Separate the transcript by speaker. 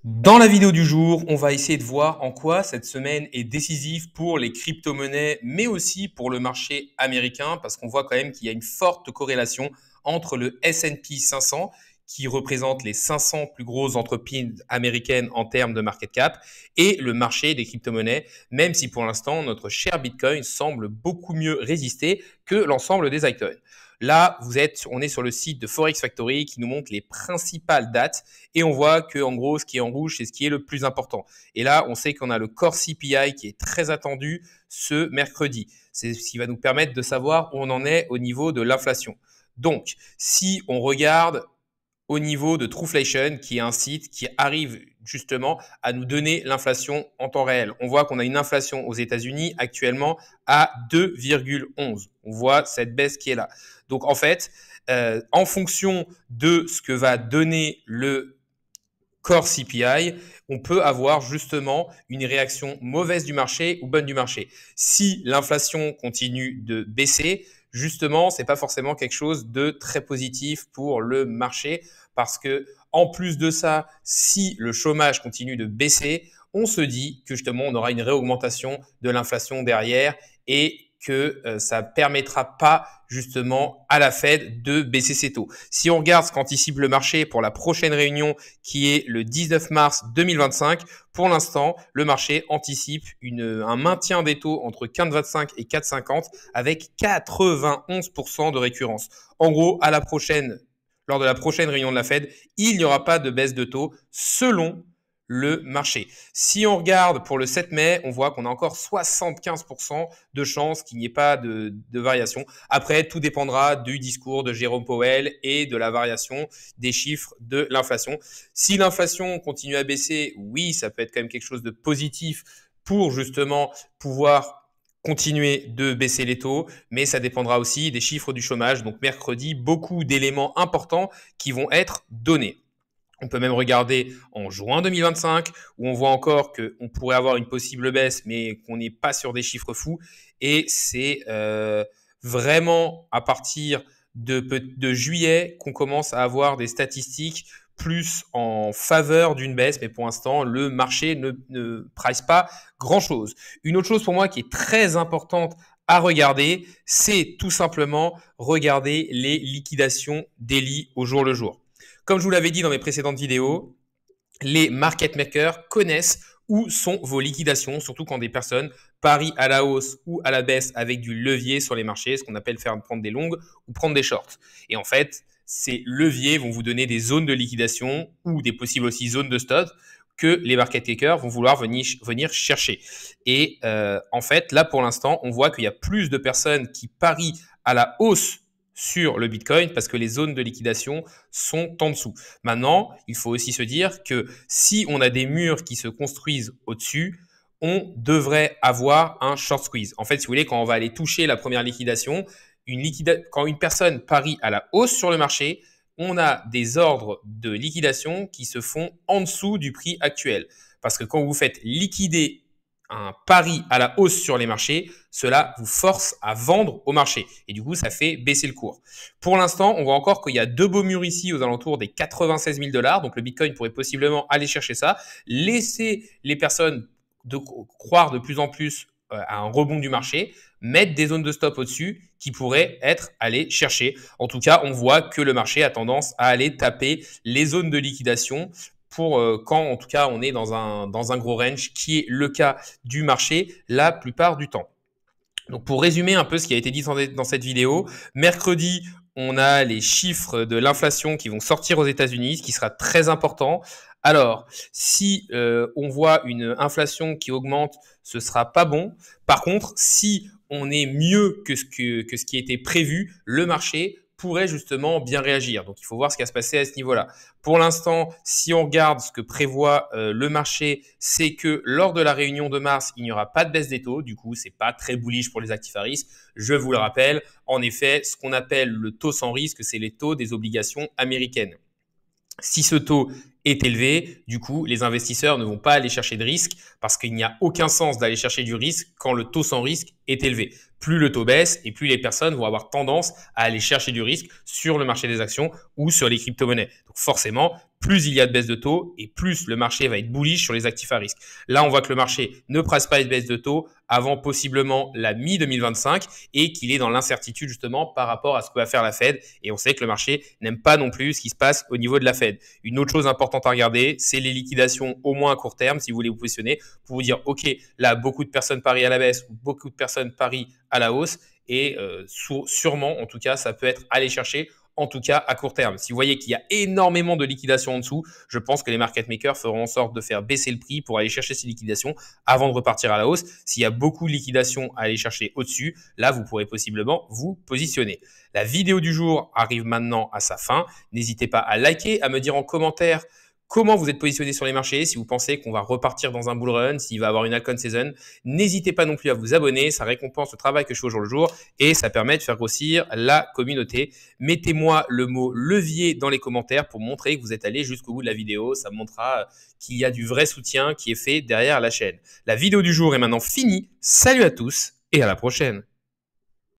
Speaker 1: Dans la vidéo du jour, on va essayer de voir en quoi cette semaine est décisive pour les crypto-monnaies, mais aussi pour le marché américain, parce qu'on voit quand même qu'il y a une forte corrélation entre le S&P 500, qui représente les 500 plus grosses entreprises américaines en termes de market cap, et le marché des crypto-monnaies, même si pour l'instant, notre cher Bitcoin semble beaucoup mieux résister que l'ensemble des altcoins. Là, on est sur le site de Forex Factory qui nous montre les principales dates et on voit que en gros, ce qui est en rouge, c'est ce qui est le plus important. Et là, on sait qu'on a le core CPI qui est très attendu ce mercredi. C'est ce qui va nous permettre de savoir où on en est au niveau de l'inflation. Donc, si on regarde au niveau de Trueflation, qui est un site qui arrive justement à nous donner l'inflation en temps réel. On voit qu'on a une inflation aux États-Unis actuellement à 2,11. On voit cette baisse qui est là. Donc en fait, en fonction de ce que va donner le core CPI, on peut avoir justement une réaction mauvaise du marché ou bonne du marché. Si l'inflation continue de baisser, justement, c'est pas forcément quelque chose de très positif pour le marché parce que en plus de ça, si le chômage continue de baisser, on se dit que justement on aura une réaugmentation de l'inflation derrière et que ça permettra pas justement à la Fed de baisser ses taux. Si on regarde ce qu'anticipe le marché pour la prochaine réunion qui est le 19 mars 2025, pour l'instant, le marché anticipe un maintien des taux entre 4,25 et 4,50 avec 91% de récurrence. En gros, lors de la prochaine réunion de la Fed, il n'y aura pas de baisse de taux selon le marché. Si on regarde pour le 7 mai, on voit qu'on a encore 75% de chances qu'il n'y ait pas de variation. Après, tout dépendra du discours de Jérôme Powell et de la variation des chiffres de l'inflation. Si l'inflation continue à baisser, oui, ça peut être quand même quelque chose de positif pour justement pouvoir continuer de baisser les taux, mais ça dépendra aussi des chiffres du chômage. Donc mercredi, beaucoup d'éléments importants qui vont être donnés. On peut même regarder en juin 2025 où on voit encore qu'on pourrait avoir une possible baisse, mais qu'on n'est pas sur des chiffres fous. Et c'est vraiment à partir de juillet qu'on commence à avoir des statistiques plus en faveur d'une baisse, mais pour l'instant, le marché ne price pas grand-chose. Une autre chose pour moi qui est très importante à regarder, c'est tout simplement regarder les liquidations daily au jour le jour. Comme je vous l'avais dit dans mes précédentes vidéos, les market makers connaissent où sont vos liquidations, surtout quand des personnes parient à la hausse ou à la baisse avec du levier sur les marchés, ce qu'on appelle faire prendre des longues ou prendre des shorts. Et en fait, ces leviers vont vous donner des zones de liquidation ou des possibles aussi zones de stop que les market makers vont vouloir venir chercher. Et en fait, là pour l'instant, on voit qu'il y a plus de personnes qui parient à la hausse sur le Bitcoin parce que les zones de liquidation sont en dessous. Maintenant, il faut aussi se dire que si on a des murs qui se construisent au-dessus, on devrait avoir un short squeeze. En fait, si vous voulez, quand on va aller toucher la première liquidation, quand une personne parie à la hausse sur le marché, on a des ordres de liquidation qui se font en dessous du prix actuel. Parce que quand vous faites liquider un pari à la hausse sur les marchés, cela vous force à vendre au marché. Et du coup, ça fait baisser le cours. Pour l'instant, on voit encore qu'il y a deux beaux murs ici aux alentours des 96 000 $. Donc, le Bitcoin pourrait possiblement aller chercher ça. Laisser les personnes croire de plus en plus à un rebond du marché, mettre des zones de stop au-dessus qui pourraient être allées chercher. En tout cas, on voit que le marché a tendance à aller taper les zones de liquidation pour quand en tout cas on est dans un gros range, qui est le cas du marché la plupart du temps. Donc pour résumer un peu ce qui a été dit dans cette vidéo, mercredi, on a les chiffres de l'inflation qui vont sortir aux États-Unis, ce qui sera très important. Alors, si on voit une inflation qui augmente, ce sera pas bon. Par contre, si on est mieux que ce qui était prévu, le marché pourrait justement bien réagir. Donc, il faut voir ce qui va se passer à ce niveau-là. Pour l'instant, si on regarde ce que prévoit le marché, c'est que lors de la réunion de mars, il n'y aura pas de baisse des taux. Du coup, c'est pas très bullish pour les actifs à risque. Je vous le rappelle, en effet, ce qu'on appelle le taux sans risque, c'est les taux des obligations américaines. Si ce taux est élevé. Du coup, les investisseurs ne vont pas aller chercher de risque parce qu'il n'y a aucun sens d'aller chercher du risque quand le taux sans risque est élevé. Plus le taux baisse et plus les personnes vont avoir tendance à aller chercher du risque sur le marché des actions ou sur les crypto-monnaies. Donc forcément, plus il y a de baisse de taux et plus le marché va être bullish sur les actifs à risque. Là, on voit que le marché ne presse pas une baisse de taux avant possiblement la mi-2025 et qu'il est dans l'incertitude justement par rapport à ce que va faire la Fed. Et on sait que le marché n'aime pas non plus ce qui se passe au niveau de la Fed. Une autre chose importante à regarder, c'est les liquidations au moins à court terme si vous voulez vous positionner pour vous dire, OK, là, beaucoup de personnes parient à la baisse ou beaucoup de personnes parient à la hausse et sûrement, en tout cas, ça peut être aller chercher en tout cas à court terme. Si vous voyez qu'il y a énormément de liquidations en dessous, je pense que les market makers feront en sorte de faire baisser le prix pour aller chercher ces liquidations avant de repartir à la hausse. S'il y a beaucoup de liquidations à aller chercher au-dessus, là, vous pourrez possiblement vous positionner. La vidéo du jour arrive maintenant à sa fin. N'hésitez pas à liker, à me dire en commentaire comment vous êtes positionné sur les marchés, si vous pensez qu'on va repartir dans un bull run, s'il va y avoir une altcoin season. N'hésitez pas non plus à vous abonner, ça récompense le travail que je fais au jour le jour et ça permet de faire grossir la communauté. Mettez-moi le mot levier dans les commentaires pour montrer que vous êtes allé jusqu'au bout de la vidéo. Ça montrera qu'il y a du vrai soutien qui est fait derrière la chaîne. La vidéo du jour est maintenant finie. Salut à tous et à la prochaine.